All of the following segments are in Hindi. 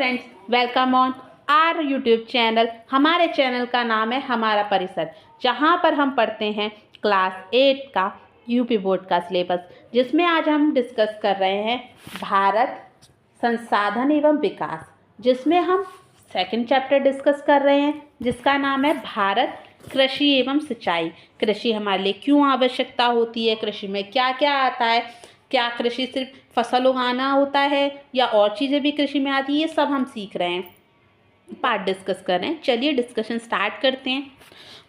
Friends, welcome on our YouTube channel. हमारे चैनल का नाम है हमारा परिसर, जहां पर हम पढ़ते हैं क्लास 8 का यूपी बोर्ड का सिलेबस, जिसमें आज हम डिस्कस कर रहे हैं भारत संसाधन एवं विकास, जिसमें हम सेकंड चैप्टर डिस्कस कर रहे हैं, जिसका नाम है भारत कृषि एवं सिंचाई। कृषि हमारे लिए क्यों आवश्यकता होती है, कृषि में क्या क्या आता है, क्या कृषि सिर्फ फसल उगाना होता है या और चीज़ें भी कृषि में आती है, ये सब हम सीख रहे हैं, पार्ट डिस्कस कर रहे हैं। चलिए डिस्कशन स्टार्ट करते हैं।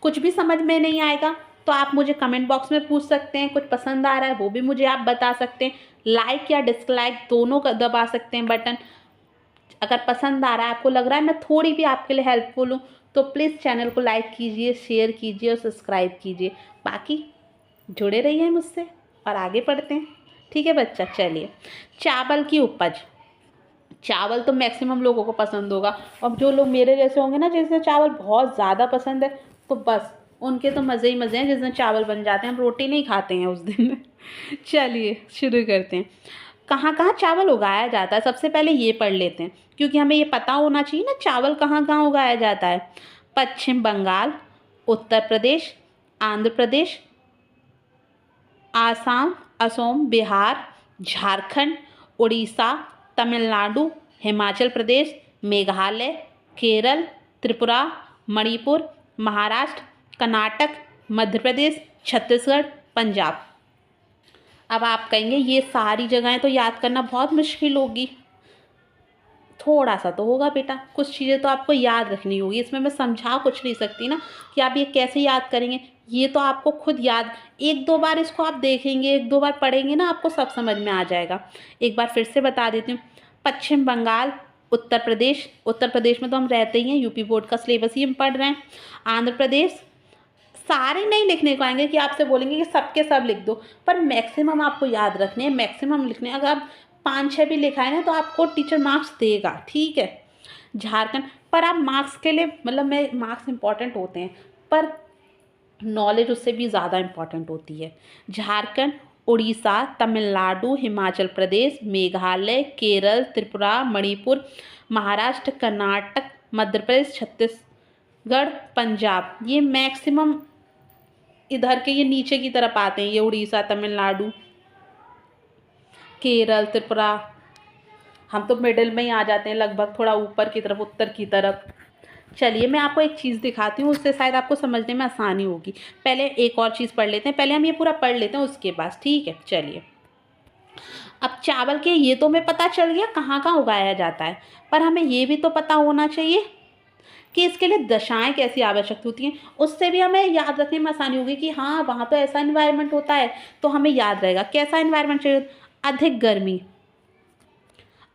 कुछ भी समझ में नहीं आएगा तो आप मुझे कमेंट बॉक्स में पूछ सकते हैं, कुछ पसंद आ रहा है वो भी मुझे आप बता सकते हैं, लाइक या डिसलाइक दोनों का दबा सकते हैं बटन। अगर पसंद आ रहा है, आपको लग रहा है मैं थोड़ी भी आपके लिए हेल्पफुल हूँ, तो प्लीज़ चैनल को लाइक कीजिए, शेयर कीजिए और सब्सक्राइब कीजिए। बाकी जुड़े रहिए मुझसे और आगे पढ़ते हैं। ठीक है बच्चा, चलिए। चावल की उपज। चावल तो मैक्सिमम लोगों को पसंद होगा, और जो लोग मेरे जैसे होंगे ना, जिसे चावल बहुत ज़्यादा पसंद है, तो बस उनके तो मज़े ही मज़े हैं जिस दिन चावल बन जाते हैं। हम रोटी नहीं खाते हैं उस दिन। चलिए शुरू करते हैं। कहाँ कहाँ चावल उगाया जाता है, सबसे पहले ये पढ़ लेते हैं, क्योंकि हमें ये पता होना चाहिए ना चावल कहाँ कहाँ उगाया जाता है। पश्चिम बंगाल, उत्तर प्रदेश, आंध्र प्रदेश, असम, बिहार, झारखंड, उड़ीसा, तमिलनाडु, हिमाचल प्रदेश, मेघालय, केरल, त्रिपुरा, मणिपुर, महाराष्ट्र, कर्नाटक, मध्य प्रदेश, छत्तीसगढ़, पंजाब। अब आप कहेंगे ये सारी जगहें तो याद करना बहुत मुश्किल होगी। थोड़ा सा तो होगा बेटा, कुछ चीज़ें तो आपको याद रखनी होगी। इसमें मैं समझा कुछ नहीं सकती ना कि आप ये कैसे याद करेंगे, ये तो आपको खुद याद, एक दो बार इसको आप देखेंगे, एक दो बार पढ़ेंगे ना, आपको सब समझ में आ जाएगा। एक बार फिर से बता देती हूँ। पश्चिम बंगाल, उत्तर प्रदेश में तो हम रहते ही हैं, यूपी बोर्ड का सिलेबस ही हम पढ़ रहे हैं। आंध्र प्रदेश, सारे नहीं लिखने को आएंगे कि आपसे बोलेंगे कि सबके सब लिख दो, पर मैक्सिमम आपको याद रखने हैं, मैक्सिमम लिखने हैं। अगर आप 5-6 भी लिखा है ना तो आपको टीचर मार्क्स देगा, ठीक है। झारखंड पर आप मार्क्स के लिए, मतलब मैं, मार्क्स इंपॉर्टेंट होते हैं पर नॉलेज उससे भी ज़्यादा इम्पॉर्टेंट होती है। झारखंड, उड़ीसा, तमिलनाडु, हिमाचल प्रदेश, मेघालय, केरल, त्रिपुरा, मणिपुर, महाराष्ट्र, कर्नाटक, मध्य प्रदेश, छत्तीसगढ़, पंजाब, ये मैक्सिमम इधर के ये नीचे की तरफ आते हैं। ये उड़ीसा, तमिलनाडु, केरल, त्रिपुरा, हम तो मिडिल में ही आ जाते हैं, लगभग थोड़ा ऊपर की तरफ, उत्तर की तरफ। चलिए मैं आपको एक चीज़ दिखाती हूँ, उससे शायद आपको समझने में आसानी होगी। पहले एक और चीज़ पढ़ लेते हैं, पहले हम ये पूरा पढ़ लेते हैं उसके बाद, ठीक है। चलिए, अब चावल के ये तो हमें पता चल गया कहाँ कहाँ उगाया जाता है, पर हमें ये भी तो पता होना चाहिए कि इसके लिए दशाएं कैसी आवश्यक होती हैं। उससे भी हमें याद रखने में आसानी होगी कि हाँ वहाँ तो ऐसा इन्वायरमेंट होता है, तो हमें याद रहेगा। कैसा इन्वायरमेंट चाहिए? अधिक गर्मी,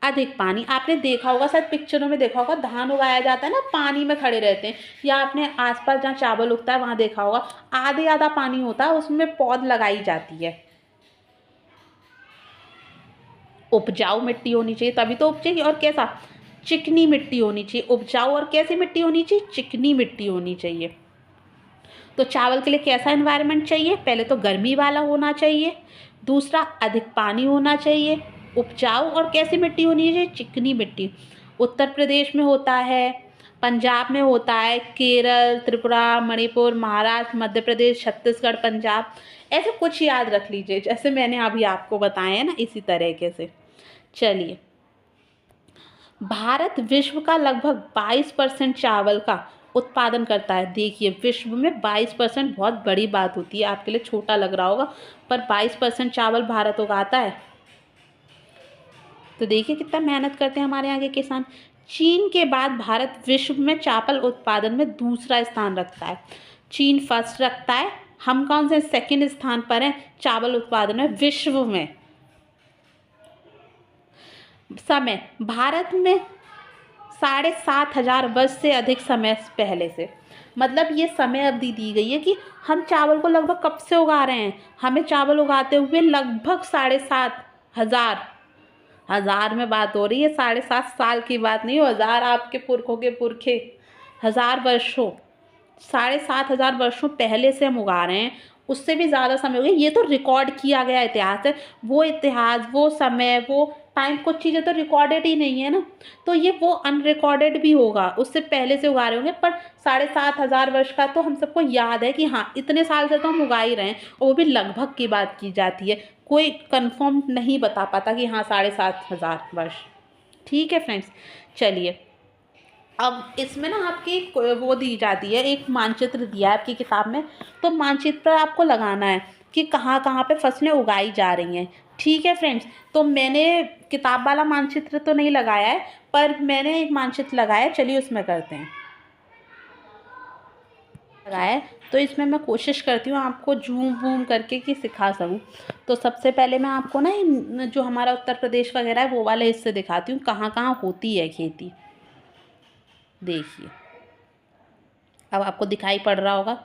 अधिक पानी। आपने देखा होगा, शायद पिक्चरों में देखा होगा, धान उगाया जाता है ना, पानी में खड़े रहते हैं, या आपने आसपास जहाँ चावल उगता है वहाँ देखा होगा, आधे आधा पानी होता है, उसमें पौध लगाई जाती है। उपजाऊ मिट्टी होनी चाहिए तभी तो उपजेगी, और कैसा? चिकनी मिट्टी होनी चाहिए। उपजाऊ और कैसी मिट्टी होनी चाहिए? चिकनी मिट्टी होनी चाहिए। तो चावल के लिए कैसा एनवायरनमेंट चाहिए? पहले तो गर्मी वाला होना चाहिए, दूसरा अधिक पानी होना चाहिए, उपजाऊ और कैसी मिट्टी होनी चाहिए? चिकनी मिट्टी। उत्तर प्रदेश में होता है, पंजाब में होता है, केरल, त्रिपुरा, मणिपुर, महाराष्ट्र, मध्य प्रदेश, छत्तीसगढ़, पंजाब। ऐसे कुछ याद रख लीजिए, जैसे मैंने अभी आपको बताया है ना, इसी तरीके से। चलिए, भारत विश्व का लगभग 22% चावल का उत्पादन करता है। देखिए, विश्व में 22% बहुत बड़ी बात होती है, आपके लिए छोटा लग रहा होगा, पर 22% चावल भारत उगाता है। तो देखिए कितना मेहनत करते हैं हमारे यहाँ के किसान। चीन के बाद भारत विश्व में चावल उत्पादन में दूसरा स्थान रखता है। चीन फर्स्ट रखता है, हम कौन से सेकंड स्थान पर हैं चावल उत्पादन में विश्व में। समय, भारत में 7,500 वर्ष से अधिक समय पहले से, मतलब ये समय अवधि दी गई है कि हम चावल को लगभग कब से उगा रहे हैं। हमें चावल उगाते हुए लगभग 7,500, हजार में बात हो रही है, 7.5 साल की बात नहीं हो, हजार आपके पुरखों के पुरखे, 1000 वर्षों, 7,500 वर्षों पहले से हम उगा रहे हैं। उससे भी ज़्यादा समय हो गया, ये तो रिकॉर्ड किया गया इतिहास है। वो इतिहास, वो समय, वो टाइम कुछ चीज़ें तो रिकॉर्डेड ही नहीं है ना, तो ये वो अनरिकॉर्डेड भी होगा, उससे पहले से उगा रहे होंगे। पर 7,500 वर्ष का तो हम सबको याद है कि हाँ इतने साल से तो हम उगा ही रहे हैं, और वो भी लगभग की बात की जाती है, कोई कंफर्म नहीं बता पाता कि हाँ 7,500 वर्ष। ठीक है फ्रेंड्स, चलिए अब इसमें ना आपकी वो दी जाती है, एक मानचित्र दिया है आपकी किताब में, तो मानचित्र पर आपको लगाना है कि कहाँ कहाँ पे फसलें उगाई जा रही हैं। ठीक है फ्रेंड्स, तो मैंने किताब वाला मानचित्र तो नहीं लगाया है, पर मैंने एक मानचित्र लगाया है, चलिए उसमें करते हैं। लगाया है तो इसमें मैं कोशिश करती हूँ आपको झूम वूम करके कि सिखा सकूँ। तो सबसे पहले मैं आपको ना जो हमारा उत्तर प्रदेश वगैरह है वो वाले हिस्से दिखाती हूँ, कहाँ कहाँ होती है खेती। देखिए अब आपको दिखाई पड़ रहा होगा,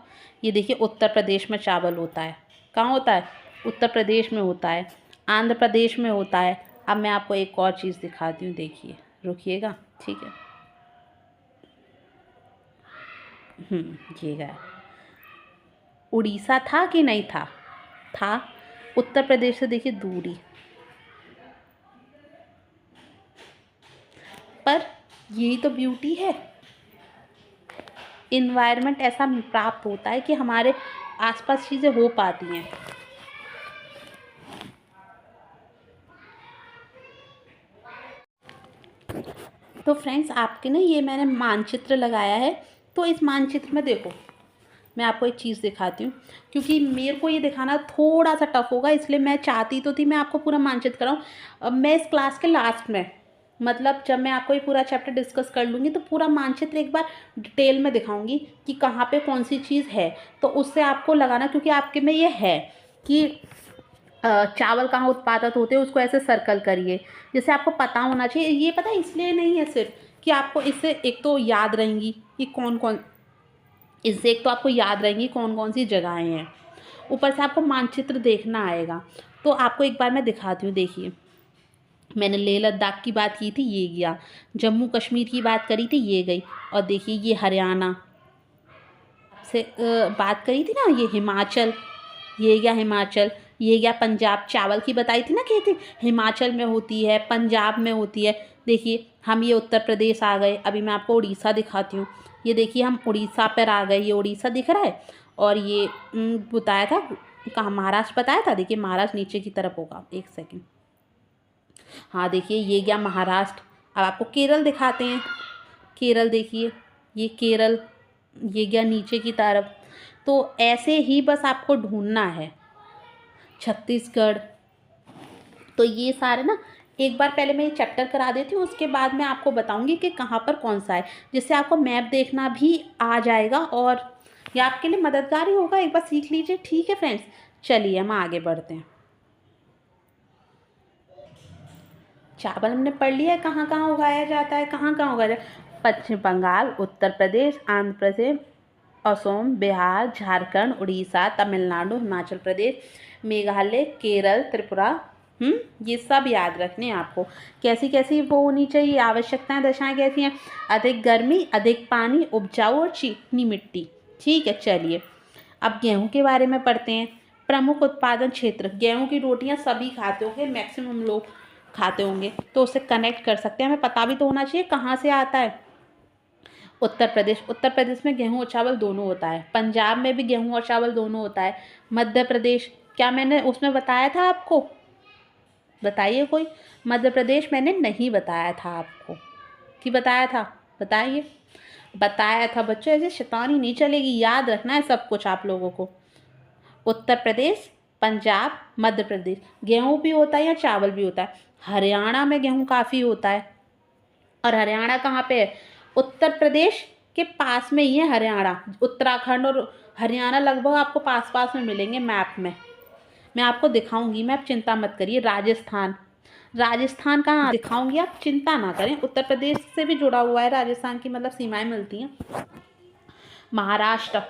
ये देखिए उत्तर प्रदेश में चावल होता है। कहाँ होता है? उत्तर प्रदेश में होता है, आंध्र प्रदेश में होता है। अब मैं आपको एक और चीज़ दिखाती हूँ, देखिए, रुकिएगा, ठीक है। ये गया। उड़ीसा था कि नहीं था? था। उत्तर प्रदेश से देखिए दूरी, पर यही तो ब्यूटी है। इन्वायरमेंट ऐसा प्राप्त होता है कि हमारे आसपास चीज़ें हो पाती हैं। तो फ्रेंड्स आपके ना ये मैंने मानचित्र लगाया है, तो इस मानचित्र में देखो मैं आपको एक चीज़ दिखाती हूँ, क्योंकि मेरे को ये दिखाना थोड़ा सा टफ होगा, इसलिए मैं चाहती तो थी मैं आपको पूरा मानचित्र कराऊँ। अब मैं इस क्लास के लास्ट में, मतलब जब मैं आपको ये पूरा चैप्टर डिस्कस कर लूँगी तो पूरा मानचित्र एक बार डिटेल में दिखाऊंगी कि कहाँ पे कौन सी चीज़ है, तो उससे आपको लगाना, क्योंकि आपके में ये है कि चावल कहाँ उत्पादित होते हैं, उसको ऐसे सर्कल करिए, जैसे आपको पता होना चाहिए। ये पता इसलिए नहीं है सिर्फ कि आपको इससे एक तो याद रहेंगी कि कौन कौन, इससे एक तो आपको याद रहेंगी कौन कौन सी जगहें हैं, ऊपर से आपको मानचित्र देखना आएगा। तो आपको एक बार मैं दिखाती हूँ, देखिए मैंने लेह लद्दाख की बात की थी, ये गया। जम्मू कश्मीर की बात करी थी, ये गई। और देखिए ये हरियाणा से बात करी थी ना, ये हिमाचल, ये गया हिमाचल। ये गया पंजाब, चावल की बताई थी ना खेती, हिमाचल में होती है, पंजाब में होती है। देखिए हम ये उत्तर प्रदेश आ गए, अभी मैं आपको उड़ीसा दिखाती हूँ। ये देखिए हम उड़ीसा पर आ गए, ये उड़ीसा दिख रहा है। और ये बताया था कहाँ, महाराष्ट्र बताया था, देखिए महाराष्ट्र नीचे की तरफ होगा, एक सेकेंड। हाँ देखिए ये गया महाराष्ट्र। अब आपको केरल दिखाते हैं, केरल देखिए, ये केरल, ये गया नीचे की तरफ। तो ऐसे ही बस आपको ढूंढना है। छत्तीसगढ़, तो ये सारे ना एक बार पहले मैं ये चैप्टर करा देती हूँ, उसके बाद मैं आपको बताऊंगी कि कहाँ पर कौन सा है, जिससे आपको मैप देखना भी आ जाएगा और ये आपके लिए मददगार ही होगा, एक बार सीख लीजिए। ठीक है फ्रेंड्स, चलिए हम आगे बढ़ते हैं। चावल हमने पढ़ लिया है कहाँ कहाँ उगाया जाता है, कहाँ कहाँ उगाया जाता है। पश्चिम बंगाल, उत्तर प्रदेश, आंध्र प्रदेश, असम, बिहार, झारखंड, उड़ीसा, तमिलनाडु, हिमाचल प्रदेश, मेघालय, केरल, त्रिपुरा। ये सब याद रखने हैं आपको। कैसी कैसी वो होनी चाहिए, आवश्यकताएं दशाएं कैसी हैं? अधिक गर्मी, अधिक पानी, उपजाऊ और चिकनी मिट्टी। ठीक है, चलिए अब गेहूं के बारे में पढ़ते हैं। प्रमुख उत्पादन क्षेत्र, गेहूं की रोटियां सभी खाते होंगे, मैक्सिमम लोग खाते होंगे, तो उससे कनेक्ट कर सकते हैं। हमें पता भी तो होना चाहिए कहाँ से आता है। उत्तर प्रदेश, उत्तर प्रदेश में गेहूं और चावल दोनों होता है। पंजाब में भी गेहूं और चावल दोनों होता है। मध्य प्रदेश, क्या मैंने उसमें बताया था आपको? बताइए कोई। मध्य प्रदेश मैंने नहीं बताया था आपको कि बताया था? बताइए। बताया था बच्चों, ऐसे शैतानी नहीं चलेगी, याद रखना है सब कुछ आप लोगों को। उत्तर प्रदेश, पंजाब, मध्य प्रदेश, गेहूं भी होता है या चावल भी होता है। हरियाणा में गेहूं काफ़ी होता है। और हरियाणा कहाँ पे है? उत्तर प्रदेश के पास में ही है हरियाणा। उत्तराखंड और हरियाणा लगभग आपको पास पास में मिलेंगे मैप में। मैं आपको दिखाऊंगी, मैं आप चिंता मत करिए। राजस्थान, राजस्थान कहाँ दिखाऊंगी, आप चिंता ना करें, उत्तर प्रदेश से भी जुड़ा हुआ है राजस्थान की, मतलब सीमाएं मिलती हैं। महाराष्ट्र,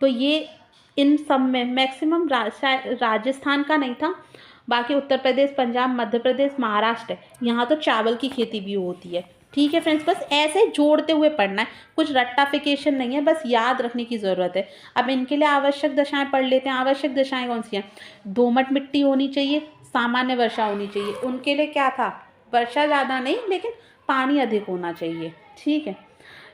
तो ये इन सब में मैक्सिमम राजस्थान का नहीं था, बाकी उत्तर प्रदेश, पंजाब, मध्य प्रदेश, महाराष्ट्र, यहाँ तो चावल की खेती भी होती है। ठीक है फ्रेंड्स, बस ऐसे जोड़ते हुए पढ़ना है, कुछ रट्टाफिकेशन नहीं है, बस याद रखने की ज़रूरत है। अब इनके लिए आवश्यक दशाएं पढ़ लेते हैं। आवश्यक दशाएं कौन सी हैं? दोमट मिट्टी होनी चाहिए, सामान्य वर्षा होनी चाहिए। उनके लिए क्या था, वर्षा ज़्यादा नहीं लेकिन पानी अधिक होना चाहिए, ठीक है।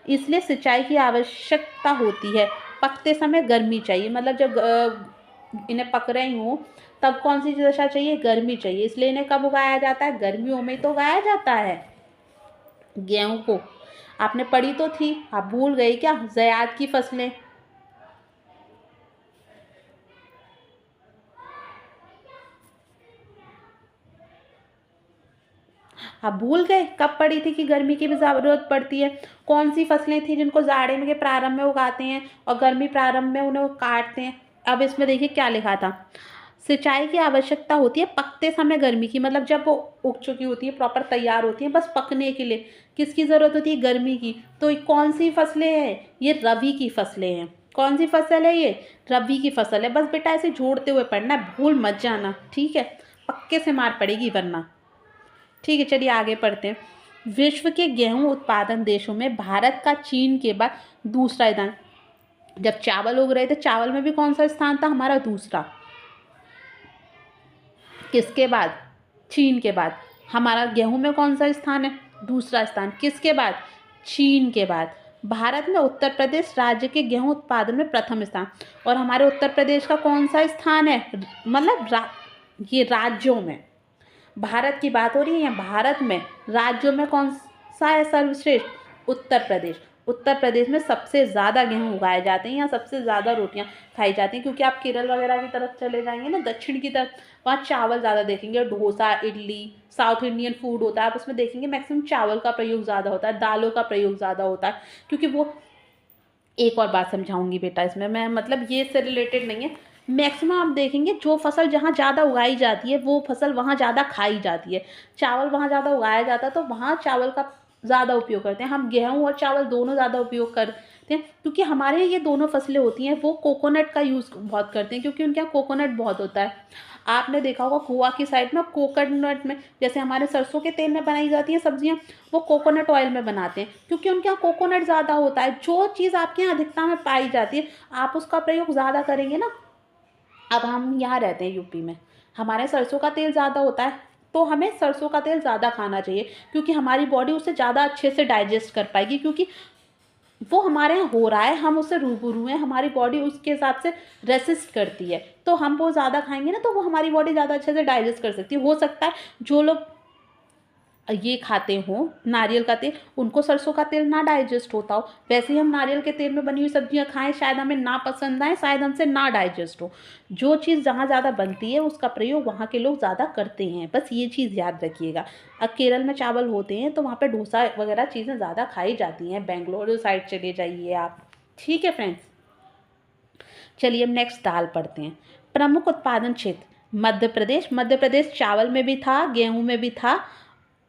इसलिए सिंचाई की आवश्यकता होती है। पकते समय गर्मी चाहिए, मतलब जब इन्हें पक रही हों तब कौन सी दशा चाहिए, गर्मी चाहिए। इसलिए इन्हें कब उगाया जाता है, गर्मियों में तो उगाया जाता है गेहूं को। आपने पढ़ी तो थी, आप भूल गए क्या, ज़ैद की फसलें। आप भूल गए, कब पढ़ी थी कि गर्मी की भी ज़रूरत पड़ती है। कौन सी फसलें थी जिनको जाड़े में के प्रारंभ में उगाते हैं और गर्मी प्रारंभ में उन्हें काटते हैं। अब इसमें देखिए क्या लिखा था, सिंचाई की आवश्यकता होती है पकते समय गर्मी की, मतलब जब वो उग चुकी होती है, प्रॉपर तैयार होती है, बस पकने के लिए किसकी ज़रूरत होती है, गर्मी की। तो ये कौन सी फसलें हैं, ये रबी की फसलें हैं। कौन सी फसल है ये, रबी की फसल है। बस बेटा ऐसे जोड़ते हुए पढ़ना है, भूल मत जाना, ठीक है, पक्के से मार पड़ेगी वरना। ठीक है, चलिए आगे पढ़ते हैं। विश्व के गेहूं उत्पादन देशों में भारत का चीन के बाद दूसरा स्थान। जब चावल उग रहे थे, चावल में भी कौन सा स्थान था, हमारा दूसरा। किसके बाद, चीन के बाद। हमारा गेहूं में कौन सा स्थान है, दूसरा स्थान। किसके बाद, चीन के बाद। भारत में उत्तर प्रदेश राज्य के गेहूं उत्पादन में प्रथम स्थान। और हमारे उत्तर प्रदेश का कौन सा स्थान है, मतलब ये राज्यों में, भारत की बात हो रही है, भारत में राज्यों में कौन सा है सर्वश्रेष्ठ, उत्तर प्रदेश। उत्तर प्रदेश में सबसे ज़्यादा गेहूं उगाए जाते हैं, यहाँ सबसे ज़्यादा रोटियां खाई जाती हैं। क्योंकि आप केरल वगैरह की तरफ चले जाएंगे ना, दक्षिण की तरफ, वहाँ चावल ज़्यादा देखेंगे। Dosa, idli, south Indian food होता है, आप उसमें देखेंगे मैक्सिमम चावल का प्रयोग ज़्यादा होता है, दालों का प्रयोग ज़्यादा होता है। क्योंकि वो, एक और बात समझाऊंगी बेटा इसमें मैं, मतलब ये से रिलेटेड नहीं है, मैक्सिमम आप देखेंगे जो फसल जहाँ ज़्यादा उगाई जाती है वो फसल वहाँ ज़्यादा खाई जाती है। चावल वहाँ ज़्यादा उगाया जाता है तो वहाँ चावल का ज़्यादा उपयोग करते हैं। हम गेहूँ और चावल दोनों ज़्यादा उपयोग करते हैं क्योंकि हमारे यहाँ ये दोनों फसलें होती हैं। वो कोकोनट का यूज़ बहुत करते हैं क्योंकि उनके यहाँ कोकोनट बहुत होता है। आपने देखा होगा गोवा की साइड में कोकोनट में, जैसे हमारे सरसों के तेल में बनाई जाती हैं सब्जियां, वो कोकोनट ऑयल में बनाते हैं क्योंकि उनके यहाँ कोकोनट ज़्यादा होता है। जो चीज़ आपके यहाँ अधिकता में पाई जाती है आप उसका प्रयोग ज़्यादा करेंगे ना। अब हम यहाँ रहते हैं यूपी में, हमारे सरसों का तेल ज़्यादा होता है तो हमें सरसों का तेल ज़्यादा खाना चाहिए क्योंकि हमारी बॉडी उसे ज़्यादा अच्छे से डाइजेस्ट कर पाएगी। क्योंकि वो हमारे यहाँ हो रहा है, हम उससे रूबरू हैं, हमारी बॉडी उसके हिसाब से रेसिस्ट करती है। तो हम वो ज़्यादा खाएंगे ना तो वो हमारी बॉडी ज़्यादा अच्छे से डाइजेस्ट कर सकती है। हो सकता है जो लोग ये खाते हो नारियल का तेल, उनको सरसों का तेल ना डाइजेस्ट होता हो। वैसे ही हम नारियल के तेल में बनी हुई सब्जियां खाएं, शायद हमें ना पसंद आए, शायद हमसे ना डाइजेस्ट हो। जो चीज़ जहाँ ज़्यादा बनती है उसका प्रयोग वहाँ के लोग ज़्यादा करते हैं, बस ये चीज़ याद रखिएगा। अब केरल में चावल होते हैं तो वहाँ पर डोसा वगैरह चीज़ें ज़्यादा खाई जाती हैं। बेंगलोर साइड चले जाइए आप, ठीक है फ्रेंड्स। चलिए अब नेक्स्ट दाल पढ़ते हैं। प्रमुख उत्पादन क्षेत्र मध्य प्रदेश। मध्य प्रदेश चावल में भी था, गेहूं में भी था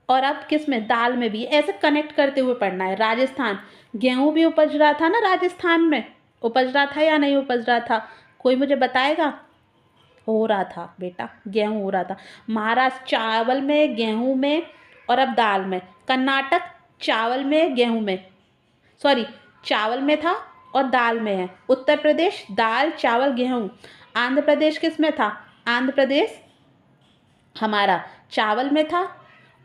और अब किस में, दाल में भी। ऐसे कनेक्ट करते हुए पढ़ना है। राजस्थान, गेहूं भी उपज रहा था ना, राजस्थान में उपज रहा था या नहीं उपज रहा था, कोई मुझे बताएगा। हो रहा था बेटा, गेहूं हो रहा था। महाराष्ट्र चावल में, गेहूं में और अब दाल में। कर्नाटक चावल में, गेहूं में, सॉरी चावल में था और दाल में है। उत्तर प्रदेश दाल चावल गेहूं। आंध्र प्रदेश किस में था, आंध्र प्रदेश हमारा चावल में था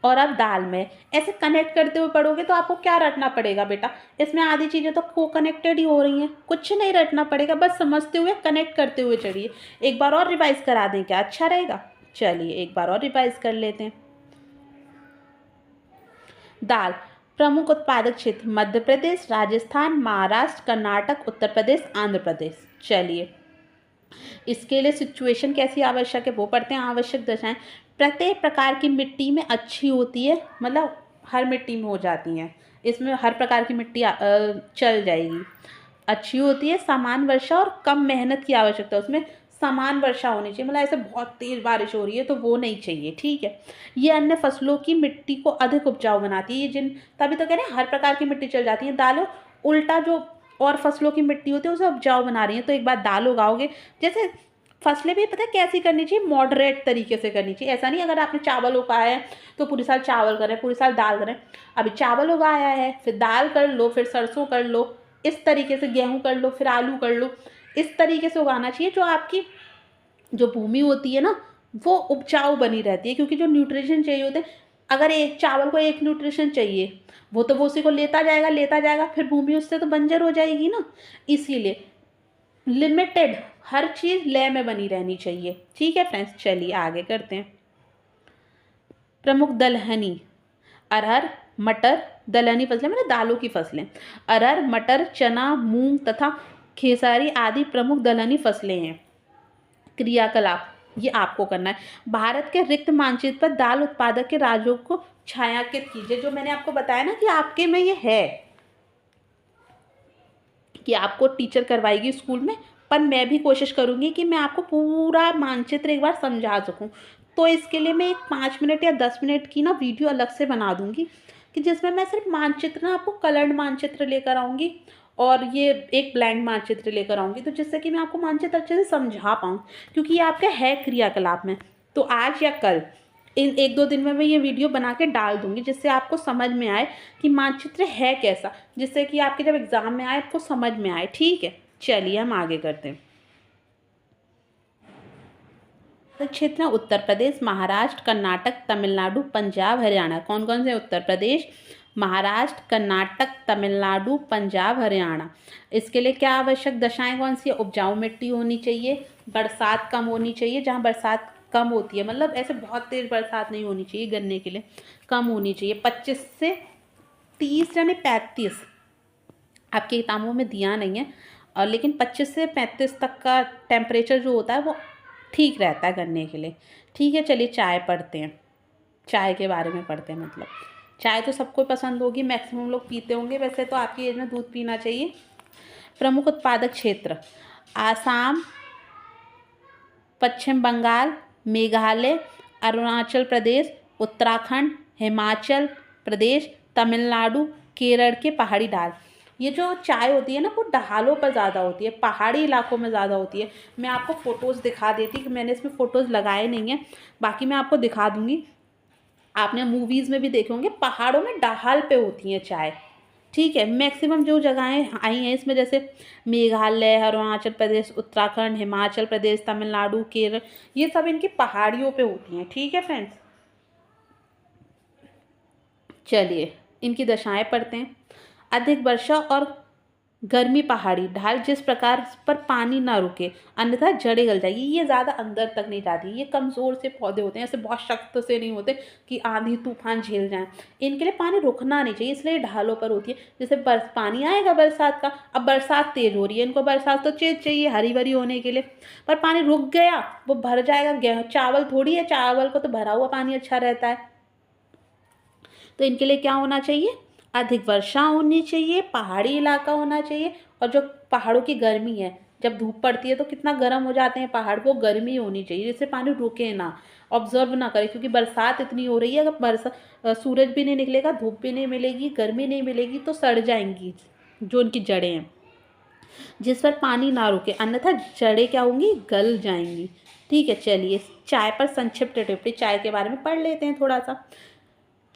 और अब दाल में। ऐसे कनेक्ट करते हुए पढ़ोगे तो आपको क्या रटना पड़ेगा बेटा, इसमें आधी चीज़ें तो को कनेक्टेड ही हो रही हैं, कुछ नहीं रटना पड़ेगा, बस समझते हुए कनेक्ट करते हुए चढ़िए। एक बार और रिवाइज करा दें क्या, अच्छा रहेगा। चलिए एक बार और रिवाइज कर लेते हैं। दाल प्रमुख उत्पादक क्षेत्र मध्य प्रदेश, राजस्थान, महाराष्ट्र, कर्नाटक, उत्तर प्रदेश, आंध्र प्रदेश। चलिए इसके लिए सिचुएशन कैसी आवश्यक है वो पढ़ते हैं। आवश्यक दशाएं, प्रत्येक प्रकार की मिट्टी में अच्छी होती है, मतलब हर मिट्टी में हो जाती हैं, इसमें हर प्रकार की मिट्टी चल जाएगी, अच्छी होती है। समान वर्षा और कम मेहनत की आवश्यकता, उसमें समान वर्षा होनी चाहिए, मतलब ऐसे बहुत तेज बारिश हो रही है तो वो नहीं चाहिए, ठीक है। ये अन्य फसलों की मिट्टी को अधिक उपजाऊ बनाती है, ये जिन, तभी तो कह रहे हैं हर प्रकार की मिट्टी चल जाती है। दालों उल्टा जो और फसलों की मिट्टी होती है उसे उपजाऊ बना रही है। तो एक बार दाल उगाओगे, जैसे फसलें भी पता है कैसी करनी चाहिए, मॉडरेट तरीके से करनी चाहिए। ऐसा नहीं अगर आपने चावल उगाया है तो पूरी साल चावल करें, पूरी साल दाल करें। अभी चावल उगाया है फिर दाल कर लो, फिर सरसों कर लो, इस तरीके से गेहूं कर लो, फिर आलू कर लो, इस तरीके से उगाना चाहिए। जो आपकी जो भूमि होती है ना वो उपजाऊ बनी रहती है, क्योंकि जो न्यूट्रिशन चाहिए होते हैं, अगर एक चावल को एक न्यूट्रिशन चाहिए, वो उसी को लेता जाएगा, फिर भूमि उससे तो बंजर हो जाएगी ना। इसीलिए लिमिटेड, हर चीज़ लय में बनी रहनी चाहिए। ठीक है फ्रेंड्स, चलिए आगे करते हैं। प्रमुख दलहनी, अरहर, मटर। दलहनी फसलें मैंने दालों की फसलें। अरहर, मटर, चना, मूंग तथा खेसारी आदि प्रमुख दलहनी फसलें हैं। क्रियाकलाप ये आपको करना है। भारत के रिक्त मानचित्र पर दाल उत्पादक के राज्यों को छायांकित कीजिए। जो मैंने आपको बताया ना कि आपके में ये है कि आपको टीचर करवाएगी स्कूल में, पर मैं भी कोशिश करूँगी कि मैं आपको पूरा मानचित्र एक बार समझा सकूँ। तो इसके लिए मैं एक 5 मिनट या 10 मिनट की ना वीडियो अलग से बना दूँगी, कि जिसमें मैं सिर्फ मानचित्र ना आपको कलर्ड मानचित्र लेकर आऊँगी और ये एक ब्लैंक मानचित्र लेकर आऊँगी, तो जिससे कि मैं आपको मानचित्र अच्छे से समझा पाऊँ, क्योंकि ये आपका है क्रियाकलाप में। तो आज या कल इन 1-2 दिन में मैं ये वीडियो बना के डाल दूँगी, जिससे आपको समझ में आए कि मानचित्र है कैसा, जिससे कि आपके जब एग्ज़ाम में आए आपको समझ में आए। ठीक है, चलिए हम आगे करते हैं। क्षेत्र उत्तर प्रदेश, महाराष्ट्र, कर्नाटक, तमिलनाडु, पंजाब, हरियाणा। कौन कौन से? उत्तर प्रदेश, महाराष्ट्र, कर्नाटक, तमिलनाडु, पंजाब, हरियाणा। इसके लिए क्या आवश्यक दशाएं कौन सी है? उपजाऊ मिट्टी होनी चाहिए, बरसात कम होनी चाहिए, जहाँ बरसात कम होती है, मतलब ऐसे बहुत तेज़ बरसात नहीं होनी चाहिए, गन्ने के लिए कम होनी चाहिए। 25 से 30 यानी 35, आपकी किताबों में दिया नहीं है, और लेकिन 25 से 35 तक का टेम्परेचर जो होता है वो ठीक रहता है गन्ने के लिए। ठीक है, चलिए चाय पढ़ते हैं। चाय के बारे में पढ़ते हैं, मतलब चाय तो सबको पसंद होगी, मैक्सिमम लोग पीते होंगे। वैसे तो आपकी एज में दूध पीना चाहिए। प्रमुख उत्पादक क्षेत्र: आसाम, पश्चिम बंगाल, मेघालय, अरुणाचल प्रदेश, उत्तराखंड, हिमाचल प्रदेश, तमिलनाडु, केरल के पहाड़ी ढाल। ये जो चाय होती है ना, वो ढालों पर ज़्यादा होती है, पहाड़ी इलाकों में ज़्यादा होती है। मैं आपको फ़ोटोज़ दिखा देती कि मैंने इसमें फ़ोटोज़ लगाए नहीं हैं, बाकी मैं आपको दिखा दूँगी। आपने मूवीज़ में भी देखे होंगे, पहाड़ों में ढाल पे होती हैं चाय। ठीक है, मैक्सिमम जो जगहें आई हैं इसमें, जैसे मेघालय, अरुणाचल प्रदेश, उत्तराखंड, हिमाचल प्रदेश, तमिलनाडु, केरल, ये सब इनकी पहाड़ियों पे होती हैं। ठीक है फ्रेंड्स, चलिए इनकी दशाएं पढ़ते हैं। अधिक वर्षा और गर्मी पहाड़ी ढाल, जिस प्रकार पर पानी ना रुके अन्यथा जड़ें गल जाएगी। ये ज़्यादा अंदर तक नहीं जाती, ये कमज़ोर से पौधे होते हैं, ऐसे बहुत सख्त से नहीं होते कि आंधी तूफान झेल जाएं। इनके लिए पानी रुकना नहीं चाहिए, इसलिए ढालों पर होती है। जैसे पानी आएगा बरसात का, अब बरसात तेज़ हो रही है, इनको बरसात तो चाहिए हरी भरी होने के लिए, पर पानी रुक गया वो भर जाएगा। चावल थोड़ी है, चावल को तो भरा हुआ पानी अच्छा रहता है। तो इनके लिए क्या होना चाहिए? अधिक वर्षा होनी चाहिए, पहाड़ी इलाका होना चाहिए, और जो पहाड़ों की गर्मी है, जब धूप पड़ती है तो कितना गर्म हो जाते हैं पहाड़, वो गर्मी होनी चाहिए, जिससे पानी रुके ना, ऑब्जर्व ना करे। क्योंकि बरसात इतनी हो रही है, अगर सूरज भी नहीं निकलेगा, धूप भी नहीं मिलेगी, गर्मी नहीं मिलेगी, तो सड़ जाएंगी जो उनकी जड़ें हैं, जिस पर पानी ना रुके, अन्यथा जड़ें क्या होंगी? गल जाएंगी। ठीक है, चलिए चाय पर संक्षिप्त टिप्पणी, चाय के बारे में पढ़ लेते हैं थोड़ा सा।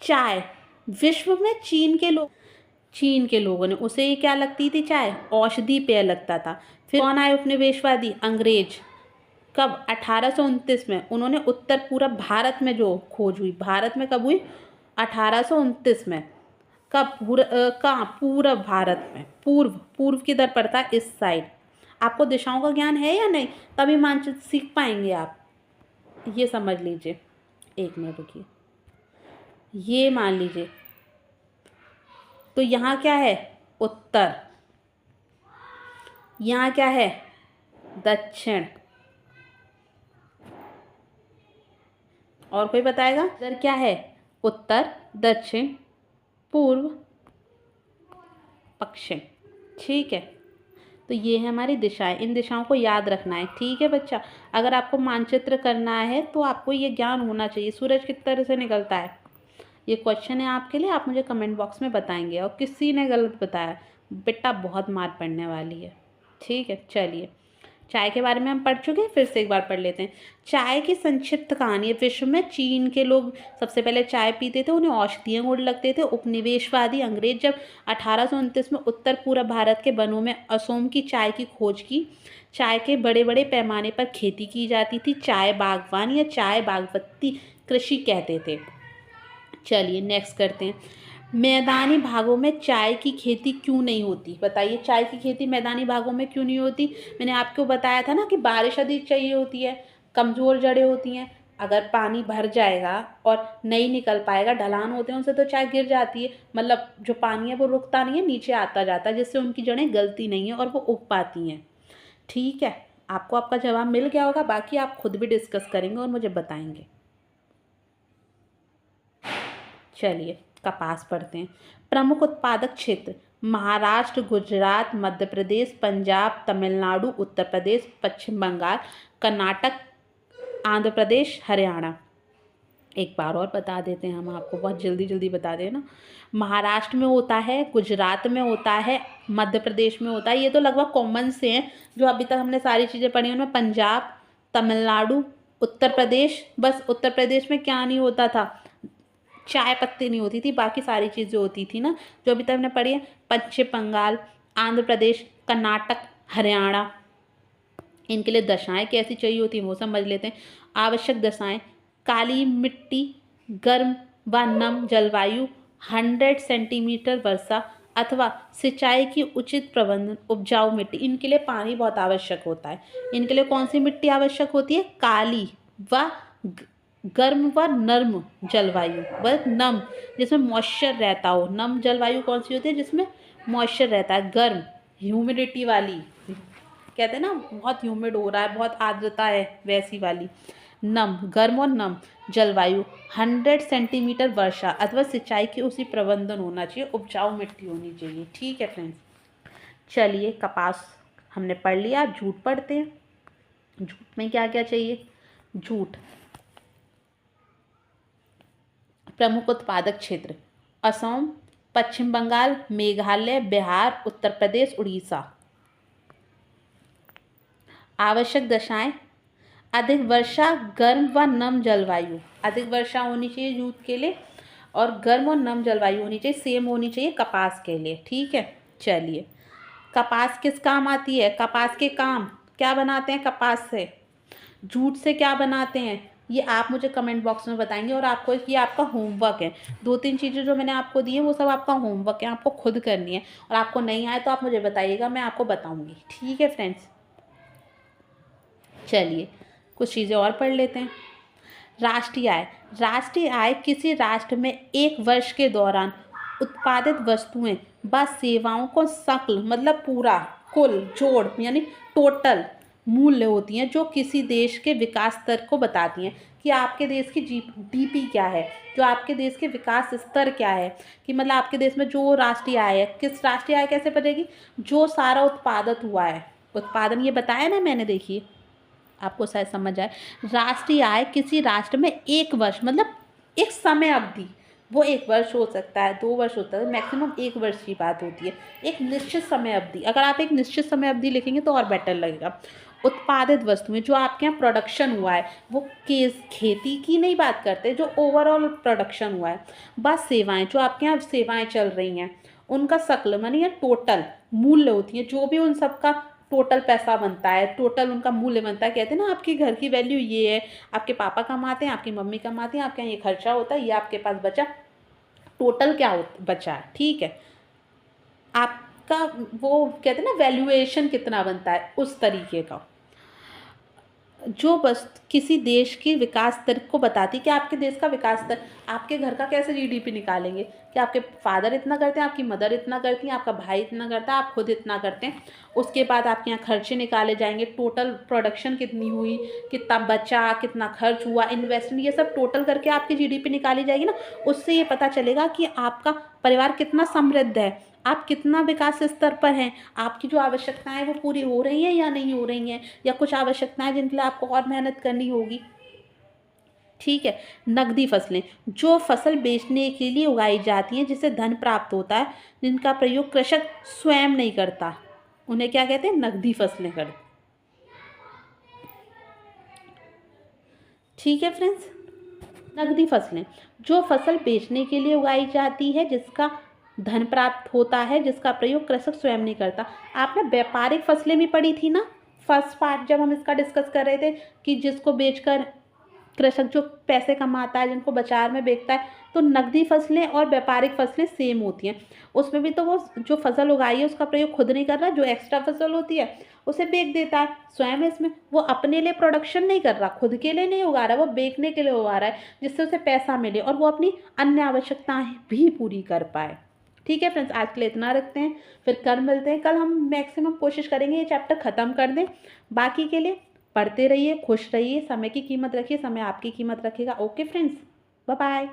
चाय विश्व में चीन के लोगों ने, उसे ये क्या लगती थी चाय? औषधि पेय लगता था। फिर कौन आए उपनिवेशवादी? अंग्रेज। कब? 1829 में। उन्होंने उत्तर पूरब भारत में जो खोज हुई, भारत में कब हुई? 1829 में। कब? कहाँ? पूरब भारत में। पूर्व किधर पड़ता है? इस साइड। आपको दिशाओं का ज्ञान है या नहीं? तभी मानचित्र सीख पाएंगे आप। ये समझ लीजिए, एक मिनट रुकिए, ये मान लीजिए, तो यहाँ क्या है? उत्तर। यहाँ क्या है? दक्षिण। और कोई बताएगा? इधर क्या है? उत्तर, दक्षिण, पूर्व, पश्चिम। ठीक है, तो ये है हमारी दिशाएं, इन दिशाओं को याद रखना है। ठीक है बच्चा, अगर आपको मानचित्र करना है तो आपको ये ज्ञान होना चाहिए। सूरज किस तरह से निकलता है, ये क्वेश्चन है आपके लिए, आप मुझे कमेंट बॉक्स में बताएंगे। और किसी ने गलत बताया, बेटा बहुत मार पड़ने वाली है। ठीक है, चलिए चाय के बारे में हम पढ़ चुके हैं, फिर से एक बार पढ़ लेते हैं। चाय की संक्षिप्त कहानी है। विश्व में चीन के लोग सबसे पहले चाय पीते थे, उन्हें औषधीय गुण लगते थे। उपनिवेशवादी अंग्रेज जब 1829 में उत्तर पूर्व भारत के वनों में असोम की चाय की खोज की, चाय के बड़े बड़े पैमाने पर खेती की जाती थी। चाय बागवान या चाय बागवती कृषि कहते थे। चलिए नेक्स्ट करते हैं। मैदानी भागों में चाय की खेती क्यों नहीं होती? बताइए, चाय की खेती मैदानी भागों में क्यों नहीं होती? मैंने आपको बताया था ना कि बारिश अधिक चाहिए होती है, कमज़ोर जड़ें होती हैं। अगर पानी भर जाएगा और नहीं निकल पाएगा, ढलान होते हैं उनसे तो चाय गिर जाती है, मतलब जो पानी है वो रुकता नहीं है, नीचे आता जाता है, जिससे उनकी जड़ें गलती नहीं है और वो उग पाती हैं। ठीक है, आपको आपका जवाब मिल गया होगा, बाकी आप खुद भी डिस्कस करेंगे और मुझे बताएंगे। चलिए कपास पढ़ते हैं। प्रमुख उत्पादक क्षेत्र महाराष्ट्र, गुजरात, मध्य प्रदेश, पंजाब, तमिलनाडु, उत्तर प्रदेश, पश्चिम बंगाल, कर्नाटक, आंध्र प्रदेश, हरियाणा। एक बार और बता देते हैं, हम आपको बहुत जल्दी जल्दी बता दें ना। महाराष्ट्र में होता है, गुजरात में होता है, मध्य प्रदेश में होता है। ये तो लगभग कॉमन से हैं जो अभी तक हमने सारी चीज़ें पढ़ी हैं। उनमें पंजाब, तमिलनाडु, उत्तर प्रदेश, बस उत्तर प्रदेश में क्या नहीं होता था, चाय पत्ती नहीं होती थी, बाकी सारी चीज़ें होती थी ना जो अभी तक हमने पढ़ी है। पश्चिम बंगाल, आंध्र प्रदेश, कर्नाटक, हरियाणा। इनके लिए दशाएं कैसी चाहिए होती हैं वो समझ लेते हैं। आवश्यक दशाएं: काली मिट्टी, गर्म व नम जलवायु, 100 सेंटीमीटर वर्षा अथवा सिंचाई की उचित प्रबंधन, उपजाऊ मिट्टी। इनके लिए पानी बहुत आवश्यक होता है। इनके लिए कौन सी मिट्टी आवश्यक होती है? काली व गर्म व नर्म जलवायु व नम, जिसमें मॉइस्चर रहता हो। नम जलवायु कौन सी होती है? जिसमें मॉइस्चर रहता है। गर्म, ह्यूमिडिटी वाली, कहते हैं ना बहुत ह्यूमिड हो रहा है, बहुत आर्द्रता है, वैसी वाली। नम, गर्म और नम जलवायु, 100 सेंटीमीटर वर्षा अथवा सिंचाई की उसी प्रबंधन होना चाहिए, उपजाऊ मिट्टी होनी चाहिए। ठीक है फ्रेंड्स, चलिए कपास हमने पढ़ लिया। अब जूट पढ़ते हैं। जूट में क्या क्या चाहिए? जूट प्रमुख उत्पादक क्षेत्र असम, पश्चिम बंगाल, मेघालय, बिहार, उत्तर प्रदेश, उड़ीसा। आवश्यक दशाएं: अधिक वर्षा, गर्म व नम जलवायु। अधिक वर्षा होनी चाहिए जूट के लिए और गर्म और नम जलवायु होनी चाहिए, सेम होनी चाहिए कपास के लिए। ठीक है, चलिए कपास किस काम आती है? कपास के काम क्या बनाते हैं कपास से? जूट से क्या बनाते हैं ये आप मुझे कमेंट बॉक्स में बताएंगे। और आपको ये आपका होमवर्क है, 2-3 चीज़ें जो मैंने आपको दी है वो सब आपका होमवर्क है, आपको खुद करनी है। और आपको नहीं आए तो आप मुझे बताइएगा, मैं आपको बताऊंगी। ठीक है फ्रेंड्स, चलिए कुछ चीज़ें और पढ़ लेते हैं। राष्ट्रीय आय। राष्ट्रीय आय किसी राष्ट्र में एक वर्ष के दौरान उत्पादित वस्तुएं व सेवाओं को सकल, मतलब पूरा, कुल, जोड़ यानी टोटल मूल्य होती हैं जो किसी देश के विकास स्तर को बताती हैं कि आपके देश की जीडीपी क्या है, जो आपके देश के विकास स्तर क्या है, कि मतलब आपके देश में जो राष्ट्रीय आय है, किस राष्ट्रीय आय कैसे बनेगी? जो सारा उत्पादित हुआ है, उत्पादन ये बताया ना मैंने, देखिए आपको शायद समझ आए। राष्ट्रीय आय किसी राष्ट्र में एक वर्ष, मतलब एक समय अवधि, वो 1 वर्ष हो सकता है, 2 वर्ष होता है, मैक्सिमम 1 वर्ष की बात होती है, एक निश्चित समय अवधि। अगर आप एक निश्चित समय अवधि लिखेंगे तो और बेटर लगेगा। उत्पादित वस्तुएं, जो आपके यहाँ प्रोडक्शन हुआ है, वो खेती की नहीं बात करते, जो ओवरऑल प्रोडक्शन हुआ है। बस सेवाएं, जो आपके यहाँ सेवाएं चल रही हैं, उनका सकल मानी या टोटल मूल्य होती है, जो भी उन सबका टोटल पैसा बनता है, टोटल उनका मूल्य बनता है। कहते हैं ना आपके घर की वैल्यू ये है, आपके पापा कमाते हैं, आपकी मम्मी कमाती हैं, आपके यहाँ ये खर्चा होता है, ये आपके पास बचा, टोटल क्या बचा है। ठीक है, आपका वो कहते हैं ना वैल्यूएशन कितना बनता है, उस तरीके का। जो बस किसी देश की विकास स्तर को बताती है कि आपके देश का विकास स्तर, आपके घर का कैसे जीडीपी निकालेंगे कि आपके फादर इतना करते हैं, आपकी मदर इतना करती है, आपका भाई इतना करता है, आप खुद इतना करते हैं। उसके बाद आपके यहाँ खर्चे निकाले जाएंगे, टोटल प्रोडक्शन कितनी हुई, कितना बचा, कितना खर्च हुआ, इन्वेस्टमेंट, ये सब टोटल करके आपकी जीडीपी निकाली जाएगी ना। उससे ये पता चलेगा कि आपका परिवार कितना समृद्ध है, आप कितना विकास स्तर पर हैं, आपकी जो आवश्यकताएं वो पूरी हो रही हैं या नहीं हो रही हैं, या कुछ आवश्यकताएं जिनके लिए आपको और मेहनत करनी होगी। ठीक है, नकदी फसलें, जो फसल बेचने के लिए उगाई जाती हैं, जिससे धन प्राप्त होता है, जिनका प्रयोग कृषक स्वयं नहीं करता, उन्हें क्या कहते हैं? नकदी फसलें करते। ठीक है फ्रेंड्स, नकदी फसलें, जो फसल बेचने के लिए उगाई जाती है, जिसका धन प्राप्त होता है, जिसका प्रयोग कृषक स्वयं नहीं करता। आपने व्यापारिक फसलें भी पढ़ी थी ना, फर्स्ट पार्ट जब हम इसका डिस्कस कर रहे थे कि जिसको बेचकर कृषक जो पैसे कमाता है, जिनको बाजार में बेचता है, तो नकदी फसलें और व्यापारिक फसलें सेम होती हैं। उसमें भी तो वो जो फसल उगाई है उसका प्रयोग खुद नहीं कर रहा, जो एक्स्ट्रा फसल होती है उसे बेच देता है स्वयं। इसमें वो अपने लिए प्रोडक्शन नहीं कर रहा, खुद के लिए नहीं उगा रहा, वो बेचने के लिए उगा रहा है जिससे उसे पैसा मिले और वो अपनी अन्य आवश्यकताएं भी पूरी कर पाए। ठीक है फ्रेंड्स, आज के लिए इतना रखते हैं, फिर कल मिलते हैं। कल हम मैक्सिमम कोशिश करेंगे ये चैप्टर ख़त्म कर दें। बाकी के लिए पढ़ते रहिए, खुश रहिए, समय की कीमत रखिए, समय आपकी कीमत रखेगा। Okay friends, bye bye.